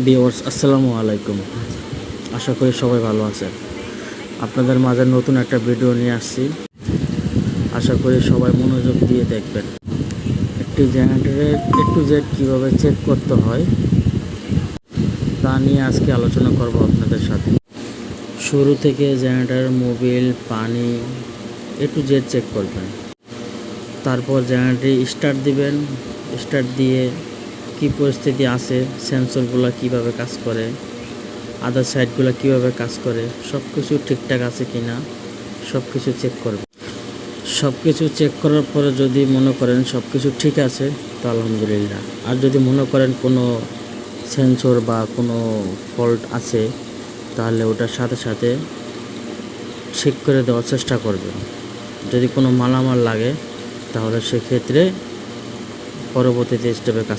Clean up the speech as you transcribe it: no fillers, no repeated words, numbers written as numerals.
Viewers আসসালামু আলাইকুম। আশা করি সবাই ভালো আছেন। আপনাদের মাঝে নতুন একটা ভিডিও নিয়ে আসছি। আশা করি সবাই মনোযোগ দিয়ে দেখবেন। একটি জেনারেটরের A to Z কীভাবে চেক করতে হয় তা নিয়ে আজকে আলোচনা করব আপনাদের সাথে। শুরু থেকে জেনারেটরের মোবিল, পানি A to Z চেক করবেন। তারপর জেনারেটর স্টার্ট দিবেন। স্টার্ট দিয়ে কী পরিস্থিতি আছে, সেন্সরগুলো কীভাবে কাজ করে, আদার সাইডগুলো কীভাবে কাজ করে, সব কিছু ঠিকঠাক আছে কি না সব কিছু চেক করবেন। সব কিছু চেক করার পরে যদি মনে করেন সব কিছু ঠিক আছে তো আলহামদুলিল্লাহ। আর যদি মনে করেন কোনো সেন্সর বা কোনো ফল্ট আছে তাহলে ওটার সাথে সাথে ঠিক করে দেওয়ার চেষ্টা করবেন। যদি কোনো মালামাল লাগে তাহলে সেক্ষেত্রে পরবর্তীতে স্টেপে কাজ